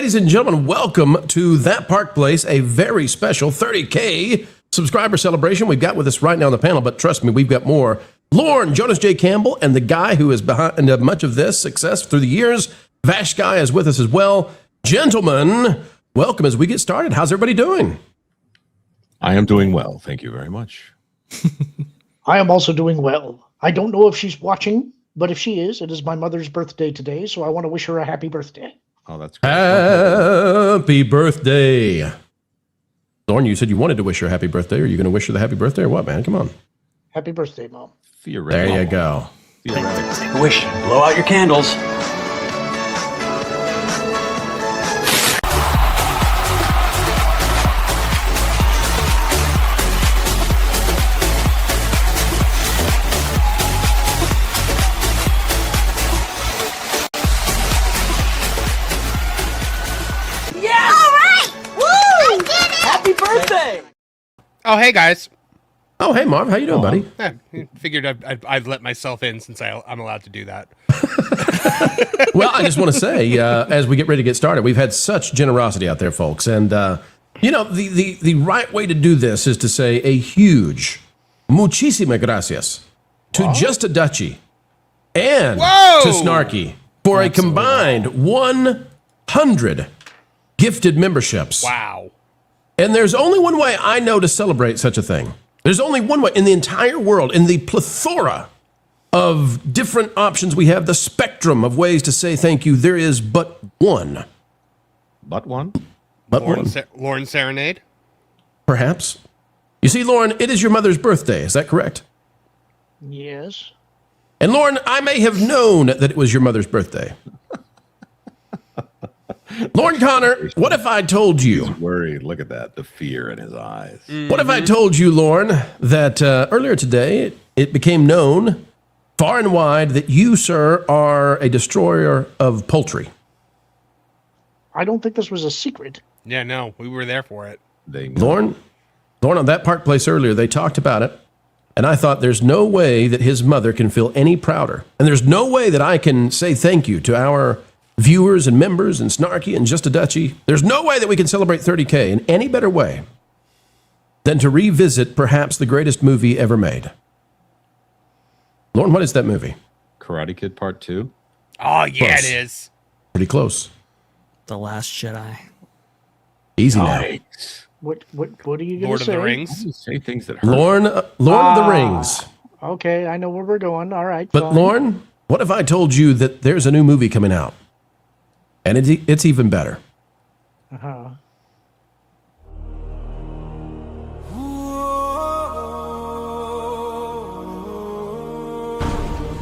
Ladies and gentlemen, welcome to That Park Place, a very special 30K subscriber celebration we've got with us right now on the panel, but trust me, we've got more. Lorne, Jonas J. Campbell, and the guy who is behind much of this success through the years, Vash Guy, is with us as well. Gentlemen, welcome as we get started. How's everybody doing? I am doing well. Thank you very much. I am also doing well. I don't know if she's watching, but if she is, it is my mother's birthday today, so I want to wish her a happy birthday. Oh, that's great. Happy birthday. Lorne, you said you wanted to wish her a happy birthday. Are you going to wish her the happy birthday or what, man? Come on. Happy birthday, Mom. Theoretically. There you go. Theoretically. Wish. Blow out your candles. Oh, hey, guys. Oh, hey, Marv. How you doing, buddy? Yeah, figured I'd let myself in since I'm allowed to do that. Well, I just want to say, as we get ready to get started, we've had such generosity out there, folks. And, you know, the right way to do this is to say a huge muchísimas gracias to Just a Dutchie and to Snarky for a combined 100 gifted memberships. Wow. And there's only one way I know to celebrate such a thing. There's only one way in the entire world, in the plethora of different options we have, the spectrum of ways to say thank you, there is but one. But one? But one. Lauren Serenade? Perhaps. You see, Lauren, it is your mother's birthday. Is that correct? Yes. And Lauren, I may have known that it was your mother's birthday. Lauren Connor, what if I told you? He's worried. Look at that. The fear in his eyes. What if I told you, Lauren, that earlier today it became known far and wide that you, sir, are a destroyer of poultry? I don't think this was a secret. Yeah, no, we were there for it. Lauren, on That Park Place earlier, they talked about it, and I thought there's no way that his mother can feel any prouder. And there's no way that I can say thank you to our viewers and members and Snarky and Just a Dutchie. There's no way that we can celebrate 30K in any better way than to revisit perhaps the greatest movie ever made. Lauren, what is that movie? Karate Kid Part 2? Oh, yeah, Close. it is. Pretty close. The Last Jedi. Easy now. What are you going Lord to of say? the Why Rings. do you say things that hurt? Lord of the Rings. Okay, I know where we're going. All right. But fine. Lauren, what if I told you that there's a new movie coming out? And it's even better. Uh-huh.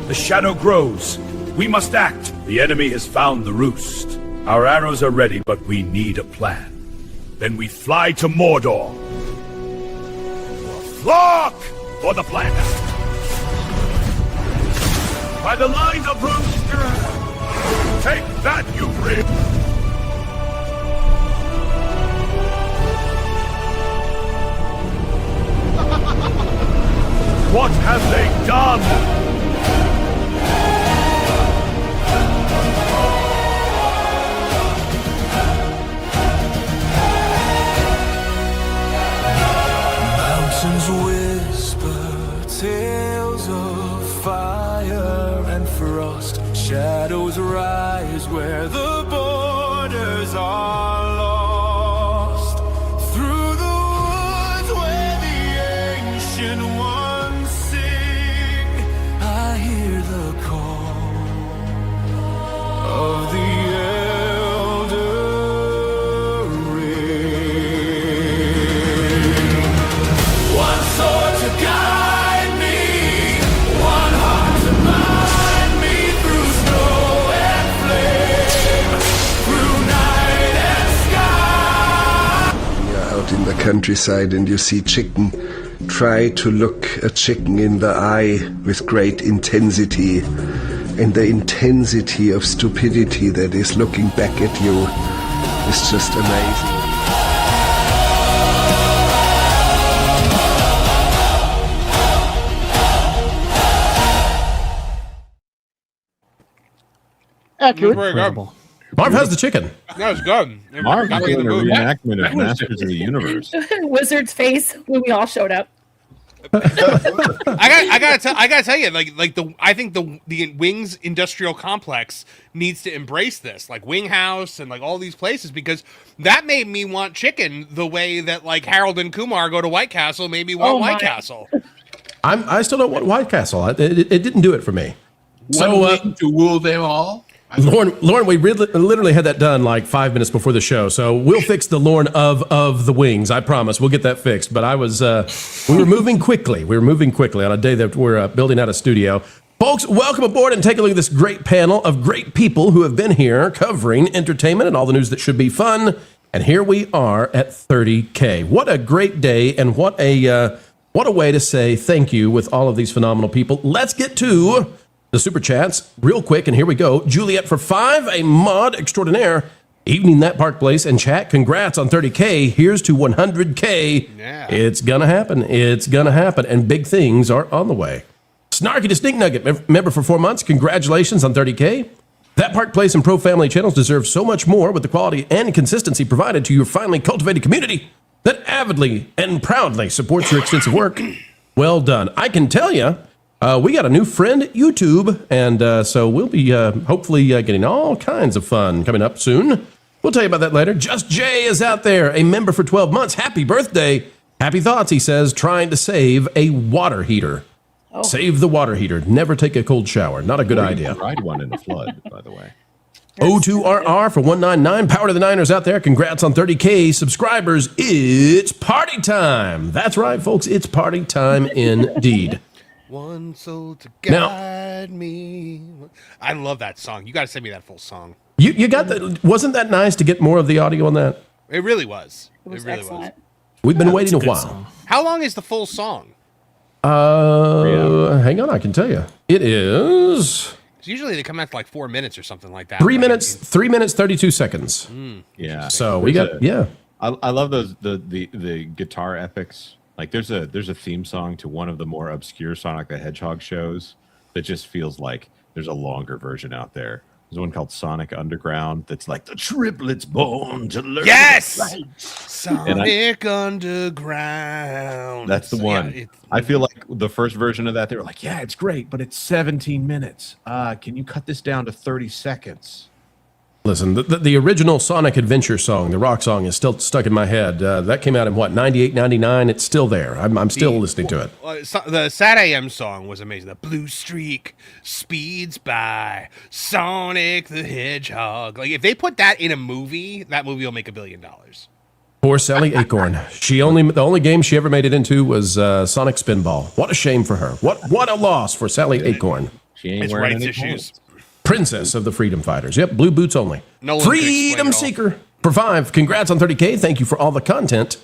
The shadow grows. We must act. The enemy has found the roost. Our arrows are ready, but we need a plan. Then we fly to Mordor. Flock for the plan. By the line of roost. Take that, you rib! What have they done? Mountains whisper tales of fire and frost. Shadows rise where the borders are lost. Through the woods where the ancient ones sing, I hear the call of the elder ring. One sword to guide me, one heart to bind me through snow and flame, through night and sky. You're out in the countryside and you see chicken. Try to look a chicken in the eye with great intensity, and the intensity of stupidity that is looking back at you is just amazing. Accurate. Incredible. Marv, how's the chicken? That was good. Marv Got is me in doing the a mood. reenactment of Masters of the Universe. Wizard's face when we all showed up. I gotta tell you, I think the Wings industrial complex needs to embrace this, like Wing House and like all these places, because that made me want chicken the way that like Harold and Kumar go to White Castle made me want White Castle. I still don't want White Castle. It didn't do it for me. So to rule them all. Lauren, we literally had that done like 5 minutes before the show, so we'll fix the Lauren of the Wings. I promise we'll get that fixed. But we were moving quickly. We were moving quickly on a day that we're building out a studio. Folks, welcome aboard and take a look at this great panel of great people who have been here covering entertainment and all the news that should be fun. And here we are at 30K. What a great day, and what a way to say thank you with all of these phenomenal people. Let's get to the super chats real quick, and here we go. Juliet for 5, a mod extraordinaire. Evening that Park Place and chat. Congrats on 30K. Here's to 100K. Yeah. It's gonna happen. It's gonna happen, and big things are on the way. Snarky to Sneak Nugget, member for 4 months. Congratulations on 30K. That Park Place and Pro Family channels deserve so much more with the quality and consistency provided to your finely cultivated community that avidly and proudly supports your extensive work. Well done. I can tell you, we got a new friend at YouTube, and so we'll be hopefully getting all kinds of fun coming up soon. We'll tell you about that later. Just Jay is out there, a member for 12 months. Happy birthday. Happy thoughts, he says, trying to save a water heater. Oh. Save the water heater. Never take a cold shower. Not a good idea. Ride one in a flood, by the way. O2RR for 199. Power to the Niners out there. Congrats on 30K subscribers. It's party time. That's right, folks. It's party time indeed. One soul to guide me. I love that song. You got to send me that full song. You got that? Wasn't that nice to get more of the audio on that? It really was. It was really excellent. We've been waiting a Good while. song. How long is the full song? Hang on, I can tell you. It is 'Cause usually they come out to like 4 minutes or something like that. 3 minutes, 3 minutes, 32 seconds. Yeah. So we got, yeah. I love those the guitar epics. Like there's a theme song to one of the more obscure Sonic the Hedgehog shows that just feels like there's a longer version out there. There's one called Sonic Underground that's like the triplets born to learn. Yes! Right. Sonic Underground. That's the one. I feel like the first version of that, they were like, yeah, it's great, but it's 17 minutes. Can you cut this down to 30 seconds? Listen, the original Sonic Adventure song, the rock song, is still stuck in my head. That came out in what, 98, 99? It's still there. I'm still listening to it. The Sad AM song was amazing. The blue streak speeds by Sonic the Hedgehog. Like if they put that in a movie, that movie will make $1 billion. Poor Sally Acorn. The only game she ever made it into was Sonic Spinball. What a shame for her. What a loss for Sally Acorn. She ain't It's wearing rights any issues. clothes. Princess of the Freedom Fighters. Yep, blue boots only. No one can Freedom explain it all. Seeker for 5. Congrats on 30K. Thank you for all the content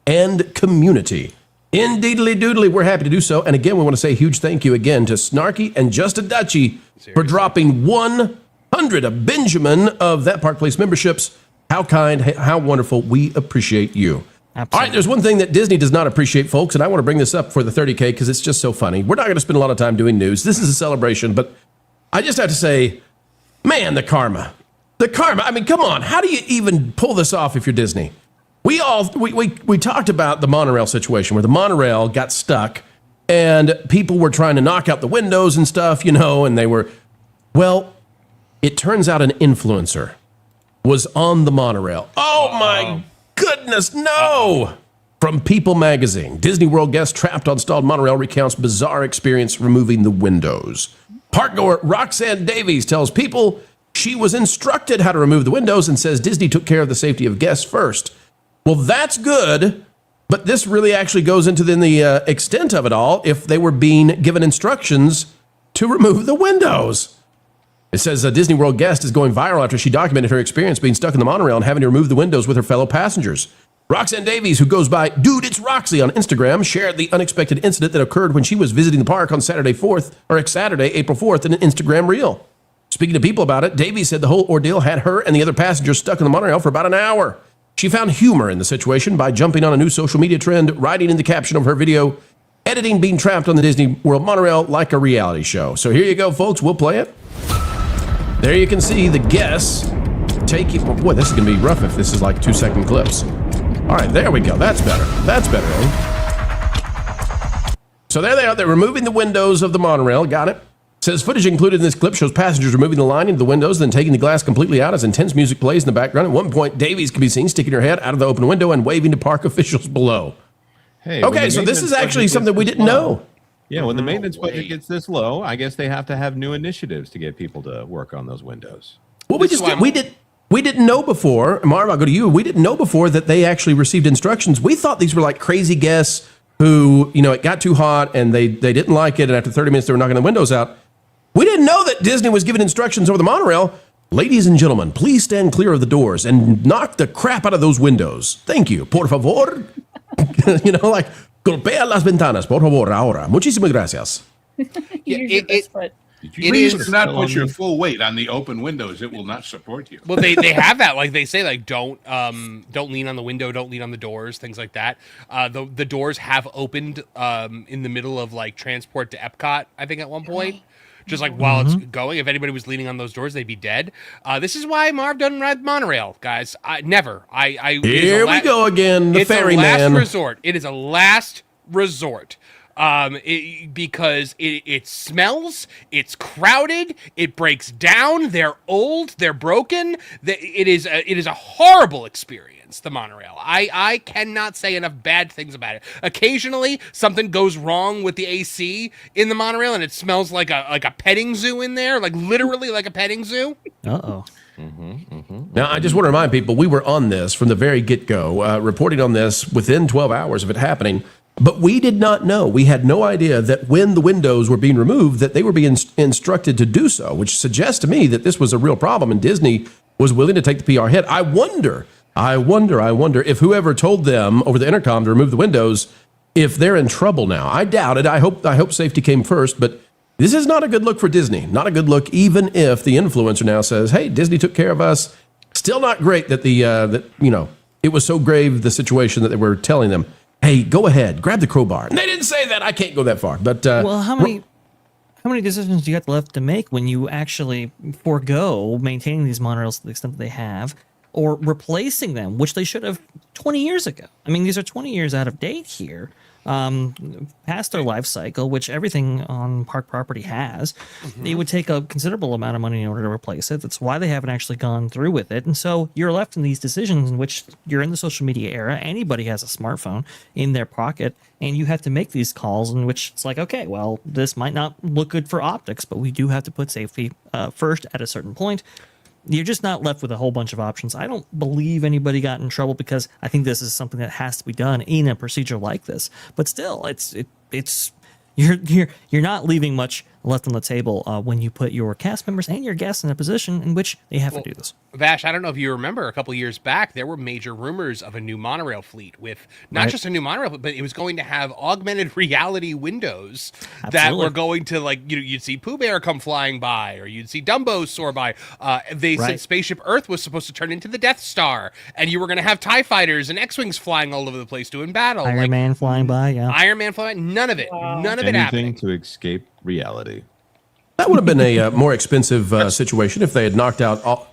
and community. Indeedly doodly, we're happy to do so. And again, we want to say a huge thank you again to Snarky and Just a Dutchie for dropping 100 of Benjamin of That Park Place memberships. How kind, how wonderful. We appreciate you. Absolutely. All right, there's one thing that Disney does not appreciate, folks, and I want to bring this up for the 30K because it's just so funny. We're not going to spend a lot of time doing news. This is a celebration, but I just have to say, man, the karma. The karma. I mean, come on. How do you even pull this off if you're Disney? We talked about the monorail situation where the monorail got stuck and people were trying to knock out the windows and stuff, and they were, well, it turns out an influencer was on the monorail. Oh my goodness, no! From People magazine, Disney World guest trapped on stalled monorail recounts bizarre experience removing the windows. Parkgoer Roxanne Davies tells People she was instructed how to remove the windows and says Disney took care of the safety of guests first. Well, that's good, but this really actually goes into then the extent of it all if they were being given instructions to remove the windows. It says a Disney World guest is going viral after she documented her experience being stuck in the monorail and having to remove the windows with her fellow passengers. Roxanne Davies, who goes by Dude It's Roxy on Instagram, shared the unexpected incident that occurred when she was visiting the park on Saturday, April 4th in an Instagram reel. Speaking to People about it, Davies said the whole ordeal had her and the other passengers stuck in the monorail for about an hour. She found humor in the situation by jumping on a new social media trend, writing in the caption of her video, editing being trapped on the Disney World monorail like a reality show. So here you go, folks. We'll play it. There you can see the guests taking... Boy, this is going to be rough if this is like 2-second clips. All right, there we go. That's better. That's better, eh? So there they are. They're removing the windows of the monorail. Got it. Says footage included in this clip shows passengers removing the lining of the windows, then taking the glass completely out as intense music plays in the background. At one point, Davies can be seen sticking her head out of the open window and waving to park officials below. Hey, okay, so this is actually something we didn't know. Yeah, when the maintenance budget gets this low, I guess they have to have new initiatives to get people to work on those windows. Well, we didn't know before. Marv, I'll go to you. We didn't know before that they actually received instructions. We thought these were like crazy guests who, you know, it got too hot and they didn't like it, and after 30 minutes they were knocking the windows out. We didn't know that Disney was giving instructions over the monorail. Ladies and gentlemen, please stand clear of the doors and knock the crap out of those windows. Thank you. Por favor. You know, like, golpea las ventanas, por favor, ahora. Muchísimas gracias. Please do not put your full weight on the open windows. It will not support you. Well, they have that. Like they say, like don't lean on the window, don't lean on the doors, things like that. The doors have opened in the middle of like transport to Epcot, I think at one point. Just like while it's going, if anybody was leaning on those doors, they'd be dead. This is why Marv doesn't ride monorail, guys. Never. Here we go again. The ferryman. It's a last resort. It is a last resort. Because it smells, it's crowded, it breaks down. They're old, they're broken. It is a horrible experience. The monorail. I cannot say enough bad things about it. Occasionally, something goes wrong with the AC in the monorail, and it smells like a petting zoo in there, like literally like a petting zoo. Uh-oh. Now, I just want to remind people, we were on this from the very get-go, reporting on this within 12 hours of it happening. But we did not know. We had no idea that when the windows were being removed, that they were being instructed to do so, which suggests to me that this was a real problem, and Disney was willing to take the PR hit. I wonder if whoever told them over the intercom to remove the windows, if they're in trouble now. I doubt it. I hope safety came first, but this is not a good look for Disney. Not a good look, even if the influencer now says, "Hey, Disney took care of us." Still not great that it was so grave, the situation, that they were telling them, "Hey, go ahead, grab the crowbar." And they didn't say that. I can't go that far. But well, how many decisions do you got left to make when you actually forego maintaining these monorails to the extent that they have, or replacing them, which they should have 20 years ago? I mean, these are 20 years out of date here, past their life cycle, which everything on park property has. It would take a considerable amount of money in order to replace it. That's why they haven't actually gone through with it. And so you're left in these decisions in which you're in the social media era. Anybody has a smartphone in their pocket, and you have to make these calls in which it's like, okay, well, this might not look good for optics, but we do have to put safety first at a certain point. You're just not left with a whole bunch of options. I don't believe anybody got in trouble, because I think this is something that has to be done in a procedure like this. But still, you're not leaving much left on the table when you put your cast members and your guests in a position in which they have to do this. Vash, I don't know if you remember, a couple of years back, there were major rumors of a new monorail fleet with not just a new monorail, but it was going to have augmented reality windows that were going to, like, you'd see Pooh Bear come flying by, or you'd see Dumbo soar by. They said Spaceship Earth was supposed to turn into the Death Star, and you were going to have TIE fighters and X-Wings flying all over the place doing battle. Iron Man flying by, yeah. Iron Man flying by, none of it. None of it happening. Anything to escape reality. that would have been a more expensive situation if they had knocked out all,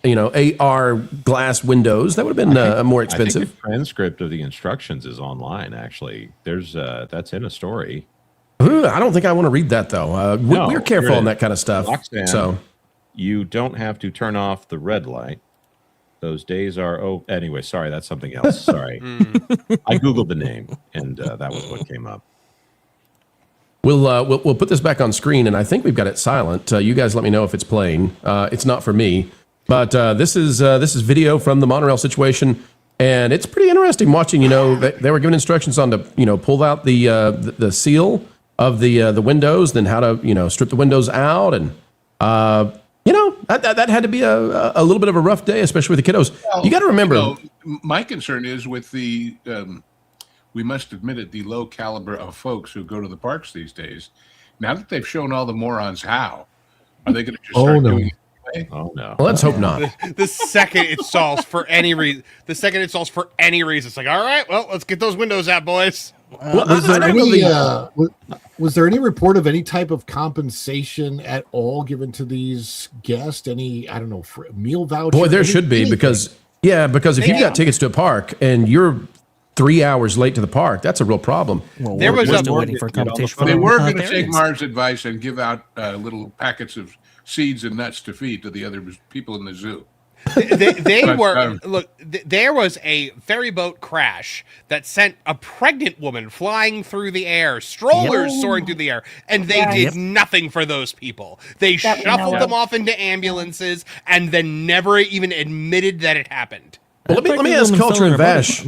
AR glass windows. That would have been more expensive. I think the transcript of the instructions is online. Actually, there's that's in a story. I don't think I want to read that though. We're careful on that kind of stuff. Roxanne, so you don't have to turn off the red light. Those days are anyway. Sorry, that's something else. Sorry, I googled the name and that was what came up. We'll put this back on screen, and I think we've got it silent. You guys let me know if it's playing. It's not for me, but this is video from the monorail situation, and it's pretty interesting watching. They were given instructions on to pull out the seal of the windows, then how to strip the windows out, and that had to be a little bit of a rough day, especially with the kiddos. Well, you got to remember. My concern is with the. We must admit it, the low caliber of folks who go to the parks these days. Now that they've shown all the morons how, are they going to just start doing it anyway? Oh no! Well, let's hope not. The second it stalls for any reason, it's like, all right, well, let's get those windows out, boys. Well, Was I there don't know any the- was there any report of any type of compensation at all given to these guests? Any, I don't know, meal voucher? Boy, there should be, because if you've got tickets to a park and you're 3 hours late to the park, that's a real problem. Well, There was we're a- still waiting for competition. for They the, were going to take variants. Mars' advice and give out little packets of seeds and nuts to feed to the other people in the zoo. They But, were there was a ferry boat crash that sent a pregnant woman flying through the air, strollers soaring through the air, and they did nothing for those people. They shuffled them off into ambulances and then never even admitted that it happened. Well, let me ask Culture and Vash.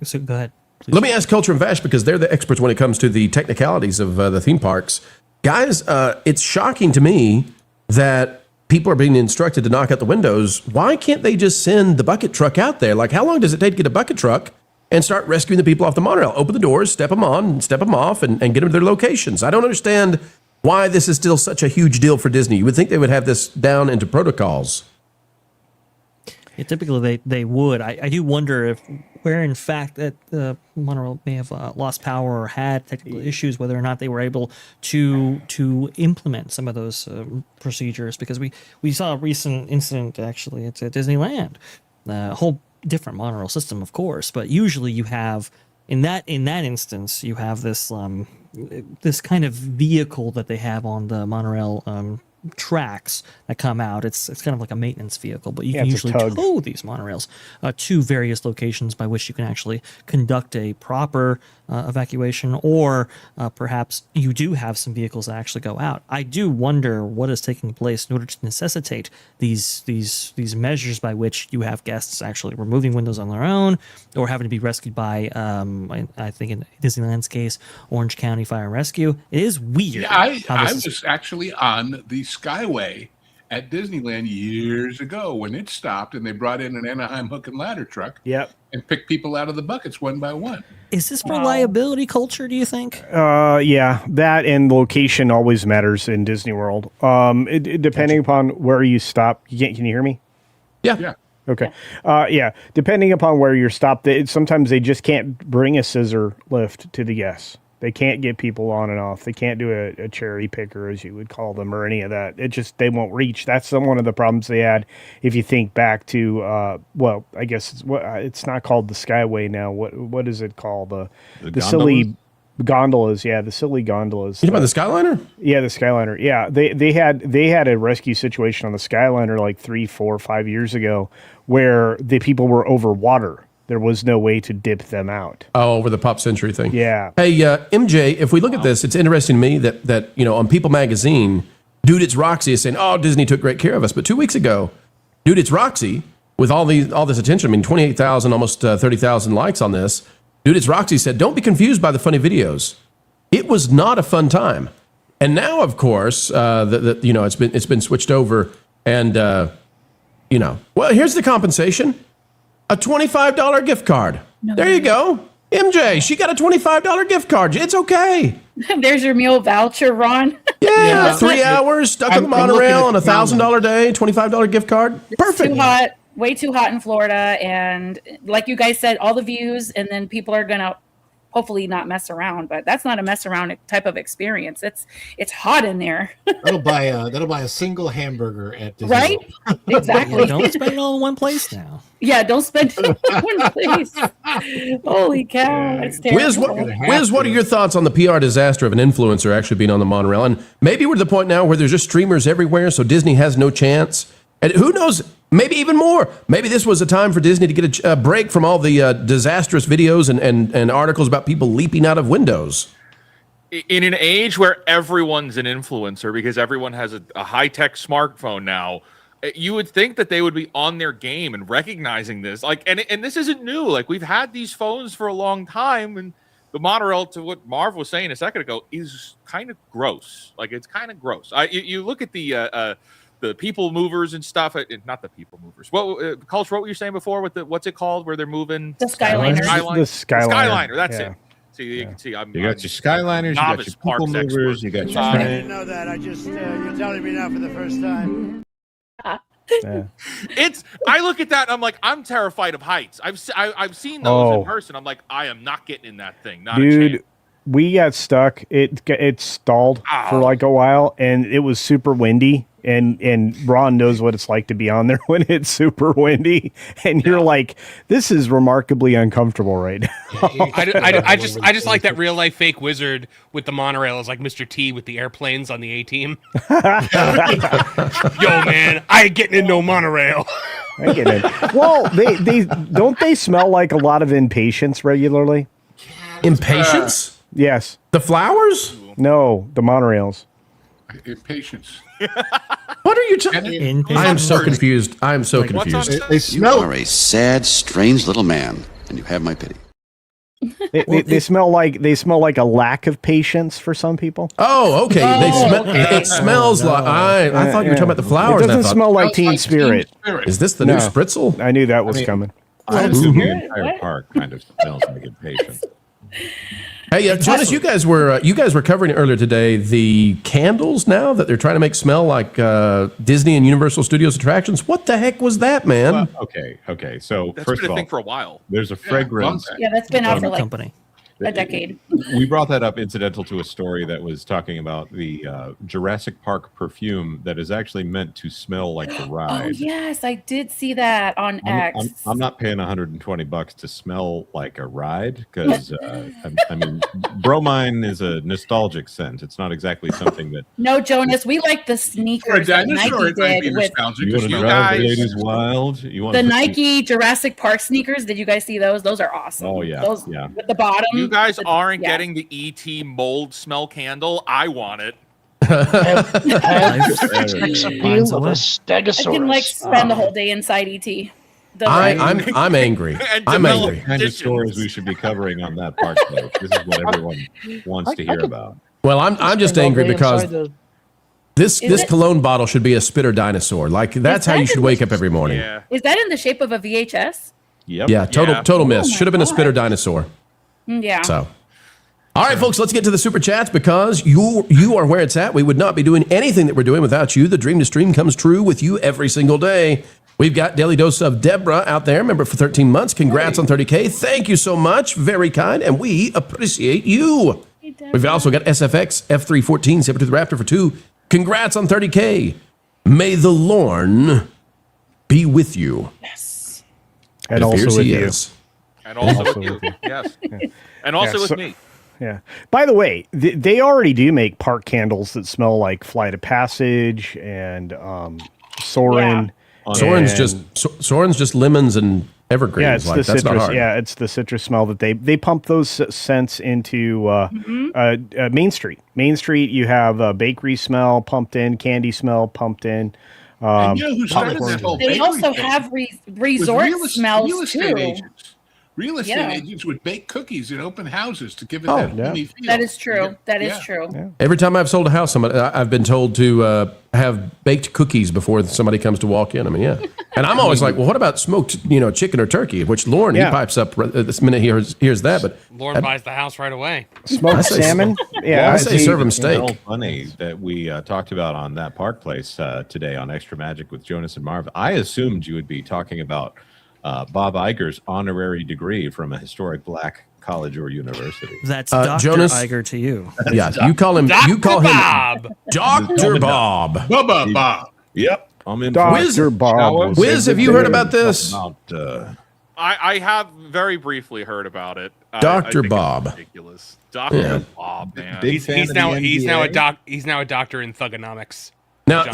So go ahead. Please. Let me ask Culture and Vash, because they're the experts when it comes to the technicalities of the theme parks. Guys, it's shocking to me that people are being instructed to knock out the windows. Why can't they just send the bucket truck out there? Like, how long does it take to get a bucket truck and start rescuing the people off the monorail? Open the doors, step them on, step them off, and get them to their locations. I don't understand why this is still such a huge deal for Disney. You would think they would have this down into protocols. Yeah, typically they would. I do wonder if where in fact that the monorail may have lost power or had technical issues, whether or not they were able to implement some of those procedures, because we saw a recent incident actually at Disneyland, a whole different monorail system, of course, but usually you have in that instance you have this this kind of vehicle that they have on the monorail tracks that come out. It's kind of like a maintenance vehicle, but you can usually tow these monorails to various locations by which you can actually conduct a proper evacuation, or perhaps you do have some vehicles that actually go out. I do wonder what is taking place in order to necessitate these measures by which you have guests actually removing windows on their own, or having to be rescued by I think in Disneyland's case, Orange County Fire and Rescue. It is weird. Yeah, I was actually on the Skyway at Disneyland years ago when it stopped and they brought in an Anaheim hook and ladder truck. And picked people out of the buckets one by one. Is this reliability culture, do you think? Yeah, that and location always matters in Disney World. Depending upon where you stop. Can you hear me? Yeah. Okay. Depending upon where you're stopped, sometimes they just can't bring a scissor lift to the guests. They can't get people on and off. They can't do a cherry picker, as you would call them, or any of that. They won't reach. That's one of the problems they had. If you think back to, I guess it's not called the Skyway now. What is it called? The silly gondolas. Yeah, the silly gondolas. You talking about the Skyliner? Yeah, the Skyliner. Yeah, they had a rescue situation on the Skyliner like 3, 4, 5 years ago where the people were over water. There was no way to dip them out. Oh, over the Pop Century thing. Yeah. Hey, MJ, if we look at this, it's interesting to me that on People Magazine, Dude It's Roxy is saying, oh, Disney took great care of us. But 2 weeks ago, Dude It's Roxy, with all this attention, I mean, 28,000, almost 30,000 likes on this, Dude It's Roxy said, don't be confused by the funny videos. It was not a fun time. And now, of course, it's been switched over, and well, here's the compensation. A $25 gift card. There you go. MJ, she got a $25 gift card. It's okay. There's your meal voucher, Ron. Yeah, 3 hours stuck on the monorail on a $1,000 day, $25 gift card. Perfect. Too hot, way too hot in Florida, and like you guys said, all the views, and then people are gonna hopefully not mess around. But that's not a mess around type of experience. It's hot in there. That'll buy a single hamburger at Disney right? World. Exactly. Don't spend it all in one place now. Yeah, don't spend it in one place. Holy cow, it's terrible. Wiz, what are your thoughts on the PR disaster of an influencer actually being on the monorail? And maybe we're to the point now where there's just streamers everywhere, so Disney has no chance. And who knows, maybe even more. Maybe this was a time for Disney to get a break from all the disastrous videos and articles about people leaping out of windows. In an age where everyone's an influencer because everyone has a high-tech smartphone now, you would think that they would be on their game and recognizing this. And this isn't new. Like, we've had these phones for a long time, and the monorail, to what Marv was saying a second ago, is kind of gross. Like, it's kind of gross. You look at the people movers and stuff. Not the people movers. Culture, what were you saying before with what's it called where they're moving? The Skyliner. The Skyliner. That's it. See, you can see. You got your Skyliners, you got your people movers, you got your. I didn't know that. You're telling me now for the first time. Yeah. I look at that and I'm like, I'm terrified of heights. I've seen those in person. I'm like, I am not getting in that thing. Not a Dude, chance. we got stuck. It stalled for like a while, and it was super windy. And Ron knows what it's like to be on there when it's super windy, and you're like, "This is remarkably uncomfortable right now." I just like that real life fake wizard with the monorail is like Mr. T with the airplanes on the A team. Yo, man, I ain't getting in no monorail. I get it. Well, they smell like a lot of impatience regularly. Impatience? Yes. The flowers? No, the monorails. Impatience. What are you talking? I am so confused. I am so confused. They smell. You are a sad, strange little man, and you have my pity. They smell like a lack of patience for some people. Oh, okay. It smells like I thought you were talking about the flowers. It doesn't smell like Teen Spirit. Is this the new Spritzel? I knew that was coming. I assume the entire park kind of smells like impatience. Hey, Jonas, you guys were covering earlier today the candles now that they're trying to make smell like Disney and Universal Studios attractions. What the heck was that, man? Well, okay. So That's first been of a all, thing for a while. there's a fragrance. Yeah, that's been out for like company. a decade. We brought that up incidental to a story that was talking about the Jurassic Park perfume that is actually meant to smell like the ride. Oh yes, I did see that on X. I'm not paying $120 to smell like a ride because I mean, bromine is a nostalgic scent. It's not exactly something that. No, Jonas, we like the sneakers that Nike did with You want to drive the ladies wild? You want the to Nike Jurassic Park sneakers. Did you guys see those? Those are awesome. Oh yeah, those yeah. with the bottom. You guys aren't yeah. getting the ET mold smell candle. I want it. Have sex appeal of a I stegosaurus. can like spend the whole day inside ET. I'm angry. I'm angry. Kind of stories we should be covering on that park place. This is what everyone wants to hear about. Well, I'm just angry because this cologne bottle should be a spitter dinosaur. Like that's how you should wake up every morning. Yeah. Is that in the shape of a VHS? Yep. Yeah, total miss. my Should have been a spitter God. dinosaur. Yeah. So, all right, folks, let's get to the super chats because you are where it's at. We would not be doing anything that we're doing without you. The dream to stream comes true with you every single day. We've got Daily Dose of Deborah out there, member for 13 months. Congrats on 30K. Thank you so much. Very kind, and we appreciate you. We've also got SFX F314, Saber to the Raptor for 2. Congrats on 30K. May the Lorne be with you. Yes. And It also appears with he you. is. And also Also with you. with you. Yes. And also Yeah, with so- me. Yeah. By the way, they already do make park candles that smell like Flight of Passage and Soarin'. Soren's just lemons and evergreens. Yeah, it's like, the that's not citrus. hard. Yeah, it's the citrus smell that they pump those scents into Main Street. Main Street, you have bakery smell pumped in, candy smell pumped in. And you know who started popcorn. that whole They bakery also thing? have Was resort smells real estate too. agents. Real estate Yeah. agents would bake cookies in open houses to give it Oh, that yeah. homey feel. That is true. That is Yeah. true. Every time I've sold a house, I've been told to have baked cookies before somebody comes to walk in. I mean, yeah. And I'm always like, well, what about smoked, chicken or turkey? Which Lauren, he pipes up this minute he hears that. But Lauren buys the house right away. Smoked salmon. I say serve him It's all steak. funny that we talked about on that park place today on Extra Magic with Jonas and Marv. I assumed you would be talking about Bob Iger's honorary degree from a historic black college or university. That's Dr. Jonas- Iger to you. Yeah, you call him Dr. Dr. Bob. Bubba Bob. Yep, I'm in. Dr. Bob. Wiz, have you heard about this? About, I have very briefly heard about it. I Dr. think it's Bob. ridiculous. Dr. Yeah. Bob, man. Big fan He's of now the he's now a NBA. he's now a doctor in thugonomics. Now, John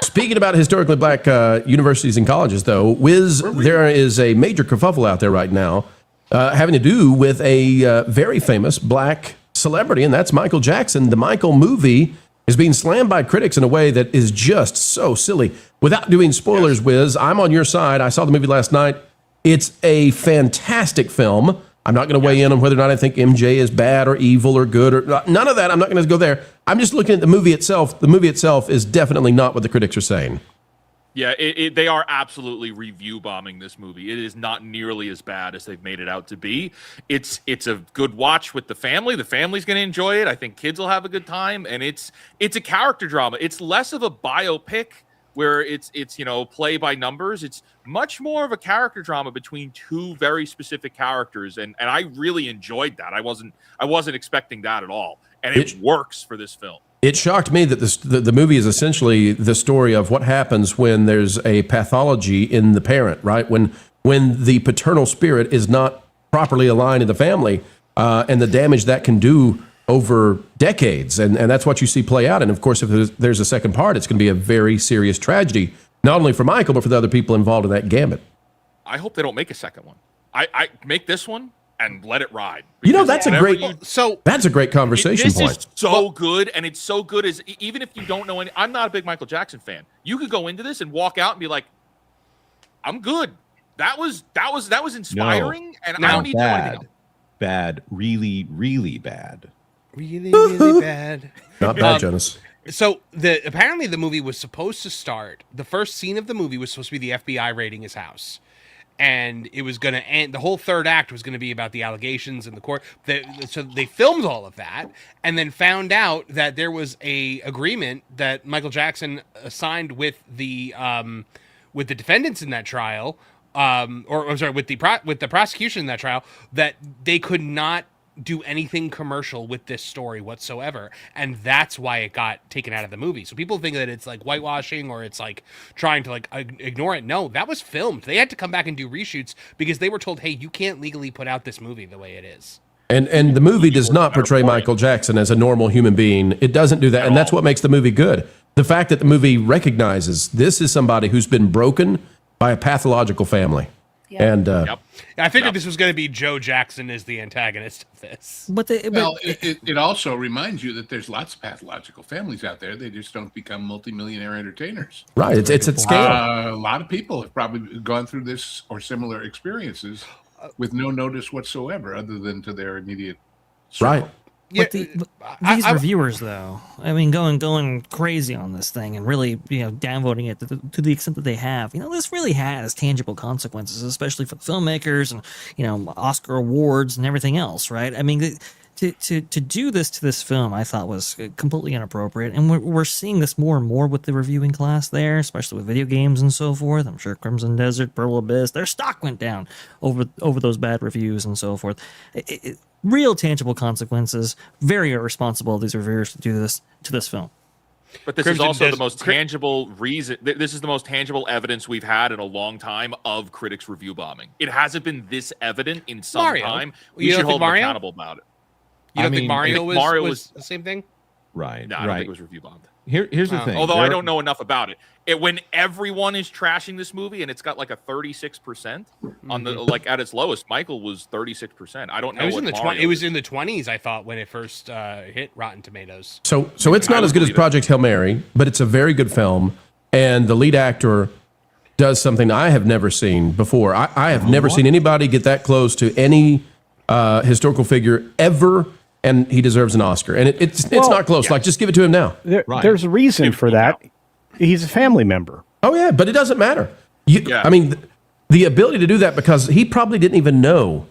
speaking about historically black universities and colleges, though, Wiz, there is a major kerfuffle out there right now having to do with a very famous black celebrity, and that's Michael Jackson. The Michael movie is being slammed by critics in a way that is just so silly. Without doing spoilers, Wiz, I'm on your side. I saw the movie last night. It's a fantastic film. I'm not going to weigh in on whether or not I think MJ is bad or evil or good or none of that. I'm not going to go there. I'm just looking at the movie itself. The movie itself is definitely not what the critics are saying. Yeah, they are absolutely review bombing this movie. It is not nearly as bad as they've made it out to be. It's a good watch with the family. The family's going to enjoy it. I think kids will have a good time, and it's a character drama. It's less of a biopic where it's play by numbers. It's much more of a character drama between two very specific characters, and I really enjoyed that. I wasn't expecting that at all, and it works for this film. It shocked me that the movie is essentially the story of what happens when there's a pathology in the parent, right? When the paternal spirit is not properly aligned in the family, and the damage that can do over decades. And that's what you see play out. And of course, if there's a second part, it's going to be a very serious tragedy, not only for Michael, but for the other people involved in that gambit. I hope they don't make a second one. I make this one and let it ride. That's a great conversation this point. Is so good, and it's so good as even if you don't know any. I'm not a big Michael Jackson fan. You could go into this and walk out and be like, "I'm good. That was inspiring, and I don't need to know anything else." Bad, really, really bad. Really, really bad. Not bad, Jonas. So apparently the movie was supposed to start. The first scene of the movie was supposed to be the FBI raiding his house, and it was going to end. The whole third act was going to be about the allegations in the court. So they filmed all of that, and then found out that there was a agreement that Michael Jackson signed with the defendants in that trial, or I'm sorry, with the prosecution in that trial, that they could not do anything commercial with this story whatsoever, and that's why it got taken out of the movie. So people think that it's like whitewashing or it's like trying to like ignore it. No, that was filmed. They had to come back and do reshoots because they were told, hey, you can't legally put out this movie the way it is. And the movie does not portray Michael Jackson as a normal human being. It doesn't do that, and that's what makes the movie good. The fact that the movie recognizes this is somebody who's been broken by a pathological family. Yep. And I figured this was going to be Joe Jackson as the antagonist of this. It also reminds you that there's lots of pathological families out there. They just don't become multimillionaire entertainers. Right. It's at scale. A lot of people have probably gone through this or similar experiences with no notice whatsoever, other than to their immediate circle. Right. But these reviewers, though, I mean, going crazy on this thing and really, downvoting it to the extent that they have, this really has tangible consequences, especially for the filmmakers and, Oscar awards and everything else, right? I mean, to do this to this film, I thought was completely inappropriate. And we're seeing this more and more with the reviewing class there, especially with video games and so forth. I'm sure Crimson Desert, Pearl Abyss, their stock went down over those bad reviews and so forth. Real tangible consequences. Very irresponsible of these reviewers to do this to this film. But this is also the most tangible reason. This is the most tangible evidence we've had in a long time of critics review bombing. It hasn't been this evident in some time. We should hold them accountable about it. You don't think Mario was the same thing? Right. No, I don't think it was review bombed. Here's the thing. Although I don't know enough about it. When everyone is trashing this movie and it's got like a 36% on the at its lowest, Michael was 36%. I don't know. It was in the 20s, I thought, when it first hit Rotten Tomatoes. So it's not as good as Project Hail Mary, but it's a very good film, and the lead actor does something I have never seen before. I have never seen anybody get that close to any historical figure ever. And he deserves an Oscar. And it's not close. Yes. Like, just give it to him now. There's a reason for that. He's a family member. Oh, yeah, but it doesn't matter. I mean, the ability to do that, because he probably didn't even know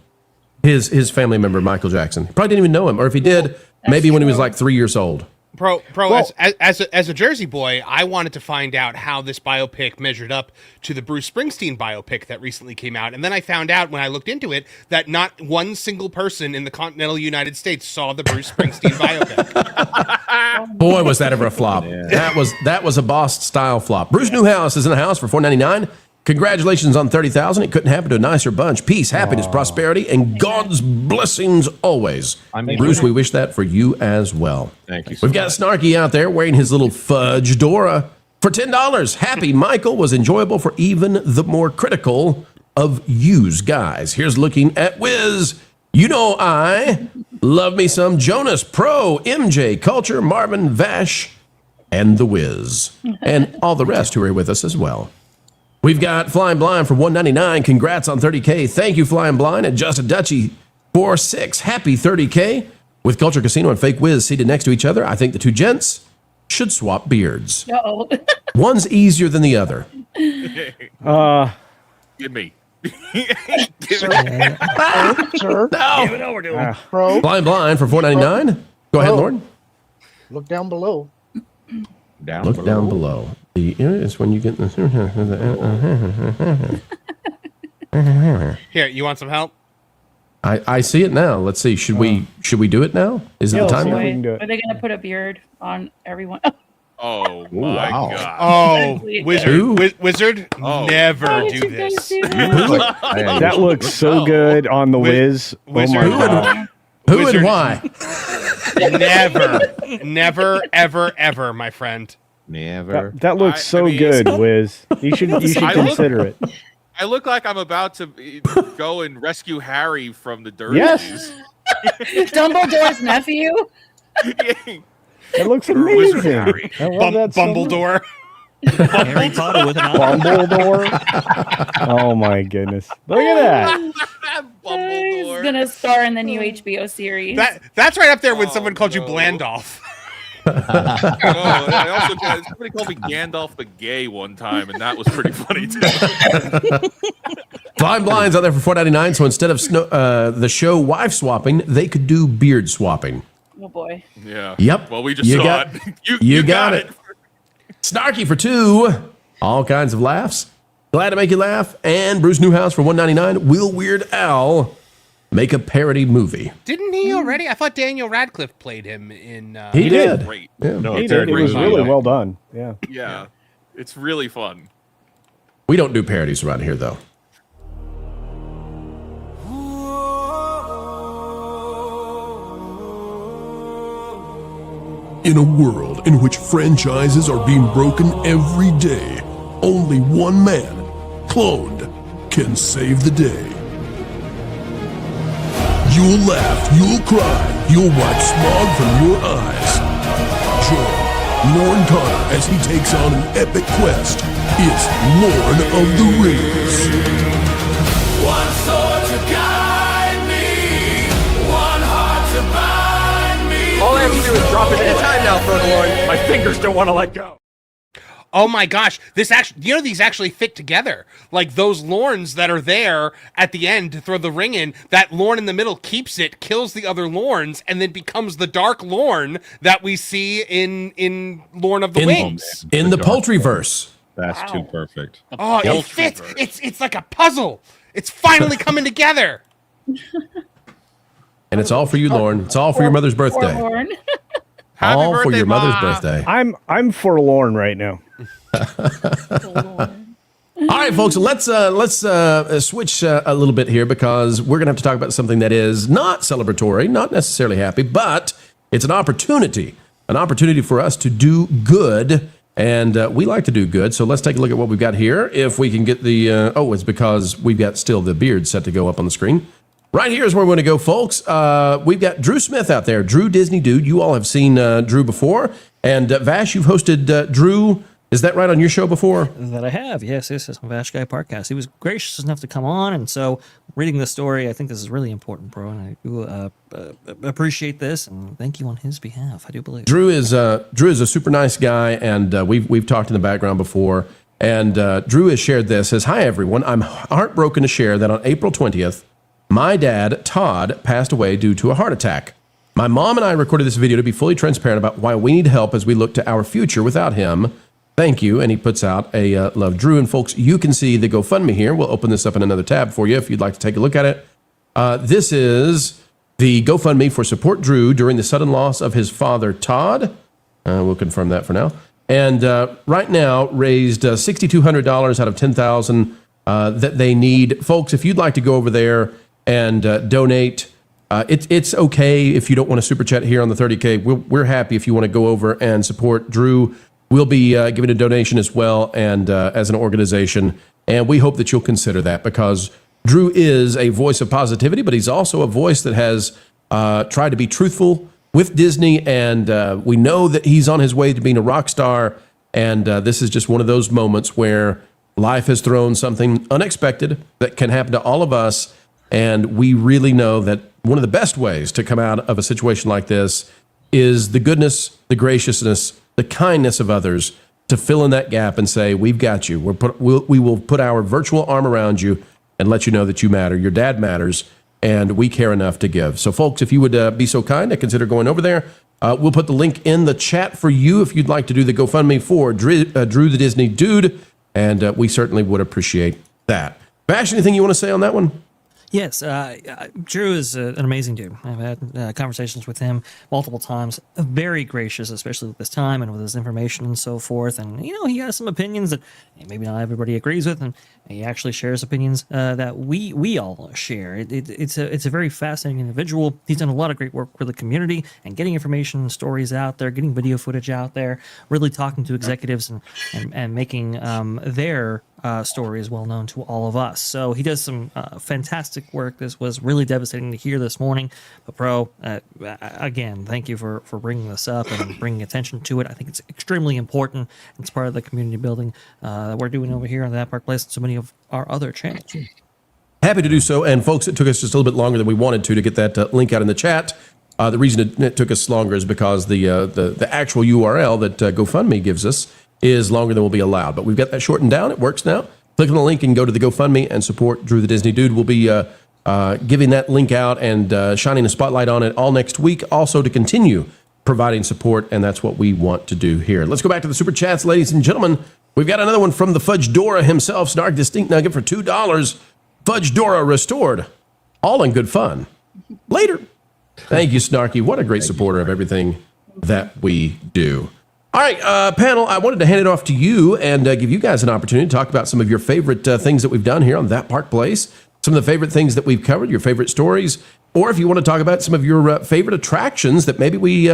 his family member, Michael Jackson. He probably didn't even know him. Or if he did, maybe when he was like 3 years old. As a Jersey boy, I wanted to find out how this biopic measured up to the Bruce Springsteen biopic that recently came out. And then I found out when I looked into it that not one single person in the continental United States saw the Bruce Springsteen biopic. Boy, was that ever a flop. Yeah. That was a Boss style flop. Bruce Newhouse is in the house for $4.99. Congratulations on 30,000. It couldn't happen to a nicer bunch. Peace, happiness, prosperity, and God's blessings always. Bruce, we wish that for you as well. Thank you. We've got Snarky out there wearing his little fudge Dora for $10. Happy Michael was enjoyable for even the more critical of yous guys. Here's looking at Wiz. I love me some Jonas, Pro, MJ, Culture, Marvin, Vash, and the Wiz, and all the rest who are with us as well. We've got Flying Blind for $199. Congrats on 30K. Thank you, Flying Blind. And Just a Dutchie for $6. Happy 30K. With Culture Casino and Fake Wiz seated next to each other, I think the two gents should swap beards. Uh-oh. One's easier than the other. Give me. Sir. No. Give it over to him. Bro. Flying Blind for $4.99. Go ahead, Lauren. Look down below. Look down below. It's when you get the. Here, you want some help? I see it now. Let's see. Should we do it now? Is it the time? Boy, we can do it. are they going to put a beard on everyone? Oh my god! Oh, Who? wizard, Oh. never Why did do you guys this. do that? That looks so good on the Wiz. Oh Wizard. my god. Who Wizard. and why? Never, ever, my friend. Never. That looks so good, Wiz. You should I look- consider it. I look like I'm about to go and rescue Harry from the Dursleys. Yes. Dumbledore's nephew? It looks Wizard amazing. Harry. I love that so much. Bumbledore. Harry Potter with an eye. Dumbledore. Oh my goodness! Look at that. He's Dumbledore. going to star in the new HBO series. That's right up there when Oh, someone called you no. Blandolph. I also somebody called me Gandalf the Gay one time, and that was pretty funny too. Flying Blinds out there for $4.99. So instead of the show wife swapping, they could do beard swapping. Oh, boy. Yeah. Yep. Well, we just You saw got- it. You got it. Snarky for $2. All kinds of laughs. Glad to make you laugh. And Bruce Newhouse for $1.99. Will Weird Al make a parody movie? Didn't he already? I thought Daniel Radcliffe played him in. He did. Great. Yeah. No, He it's did. It Eric was Rizzo. really well done. Yeah. Yeah. It's really fun. We don't do parodies around here, though. In a world in which franchises are being broken every day, only one man, cloned, can save the day. You'll laugh, you'll cry, you'll wipe smog from your eyes. Join Lorne Connor as he takes on an epic quest. It's Lord of the Rings. One sword to guide me, one heart to bind me. All I have to do is drop it at a time now, Frodo. My fingers don't want to let go. Oh my gosh, these actually fit together. Like those Lorns that are there at the end to throw the ring in, that Lorn in the middle keeps it, kills the other Lorns, and then becomes the Dark Lorn that we see in Lorn of the Wings. In the poultry verse. That's too perfect. Oh, it fits. It's like a puzzle. It's finally coming together. And it's all for you, Lorne. It's all for your mother's birthday. All for your mother's birthday. I'm forlorn right now. All right, folks, let's switch a little bit here because we're going to have to talk about something that is not celebratory, not necessarily happy, but it's an opportunity for us to do good, and we like to do good. So let's take a look at what we've got here. If we can get the it's because we've got still the beard set to go up on the screen. Right here is where we're going to go, folks. We've got Drew Smith out there, Drew Disney Dude. You all have seen Drew before, and Vash, you've hosted Drew. Is that right on your show before? That I have, yes. This is Vash Guy Podcast. He was gracious enough to come on, and so reading the story, I think this is really important, bro, and I do appreciate this, and thank you on his behalf. I do believe Drew is a super nice guy, and we've talked in the background before. And Drew has shared this. Says, "Hi everyone, I'm heartbroken to share that on April 20th, my dad Todd passed away due to a heart attack. My mom and I recorded this video to be fully transparent about why we need help as we look to our future without him. Thank you." And he puts out a love, Drew. And folks, you can see the GoFundMe here. We'll open this up in another tab for you if you'd like to take a look at it. This is the GoFundMe for support Drew during the sudden loss of his father, Todd. We'll confirm that for now. And right now, raised $6,200 out of $10,000 that they need. Folks, if you'd like to go over there and donate, it's okay if you don't want to super chat here on the 30K. We're happy if you want to go over and support Drew. We'll be giving a donation as well, and as an organization, and we hope that you'll consider that because Drew is a voice of positivity, but he's also a voice that has tried to be truthful with Disney, and we know that he's on his way to being a rock star, and this is just one of those moments where life has thrown something unexpected that can happen to all of us, and we really know that one of the best ways to come out of a situation like this is the goodness, the graciousness, the kindness of others to fill in that gap and say, we've got you. We will put our virtual arm around you and let you know that you matter. Your dad matters, and we care enough to give. So, folks, if you would be so kind to consider going over there, We'll put the link in the chat for you if you'd like to do the GoFundMe for Drew the Disney Dude, and we certainly would appreciate that. Bash, anything you want to say on that one? Yes, Drew is an amazing dude. I've had conversations with him multiple times. Very gracious, especially with his time and with his information and so forth. And, he has some opinions that maybe not everybody agrees with, and he actually shares opinions that we all share. It's a very fascinating individual. He's done a lot of great work for the community and getting information and stories out there, getting video footage out there, really talking to executives and making their stories well known to all of us. So he does some fantastic work. This was really devastating to hear this morning. But Pro, again, thank you for bringing this up and bringing attention to it. I think it's extremely important. It's part of the community building that we're doing over here on That Park Place and so many of our other channels. Happy to do so. And folks, it took us just a little bit longer than we wanted to get that link out in the chat. The reason it took us longer is because the actual URL that GoFundMe gives us is longer than will be allowed. But we've got that shortened down. It works now. Click on the link and go to the GoFundMe and support Drew the Disney Dude. We'll be giving that link out and shining a spotlight on it all next week, also to continue providing support, and that's what we want to do here. Let's go back to the Super Chats, ladies and gentlemen. We've got another one from the Fudge Dora himself, Snark Distinct Nugget for $2. Fudge Dora restored. All in good fun. Later. Thank you, Snarky. What a great supporter of everything that we do. All right, panel, I wanted to hand it off to you and give you guys an opportunity to talk about some of your favorite things that we've done here on That Park Place, some of the favorite things that we've covered, your favorite stories, or if you want to talk about some of your favorite attractions that maybe we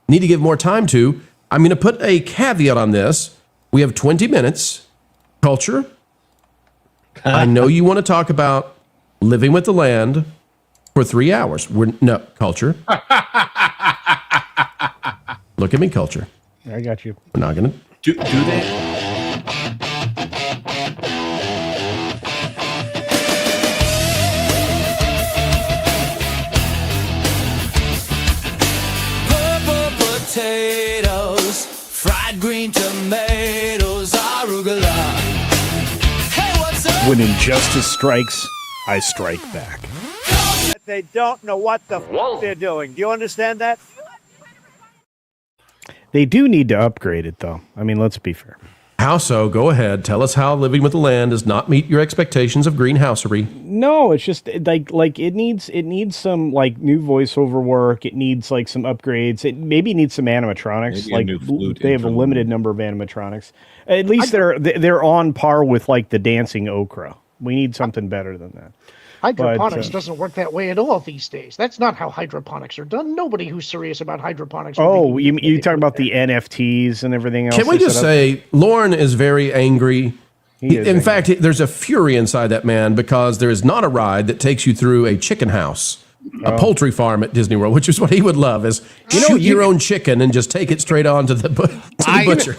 need to give more time to. I'm going to put a caveat on this. We have 20 minutes. Culture. I know you want to talk about Living with the Land for 3 hours. No, Culture. Look at me, Culture. I got you. We're not going to. Do they? Purple potatoes, fried green tomatoes, arugula. Hey, what's up? When injustice strikes, I strike back. They don't know what the f they're doing. Do you understand that? They do need to upgrade it, though. I mean, let's be fair. How so? Go ahead. Tell us how Living with the Land does not meet your expectations of greenhousery. No, it's just like it needs some like new voiceover work. It needs like some upgrades. It maybe needs some animatronics. Maybe a new flute they have a limited number of animatronics. At least they're on par with like the dancing okra. We need something better than that. Hydroponics doesn't work that way at all these days. That's not how hydroponics are done. Nobody who's serious about hydroponics. Oh, you talk about the NFTs and everything else. Can we just say, Lauren is very angry. In fact, there's a fury inside that man because there is not a ride that takes you through a chicken house, a poultry farm at Disney World, which is what he would love, is shoot your own chicken and just take it straight on to the butcher.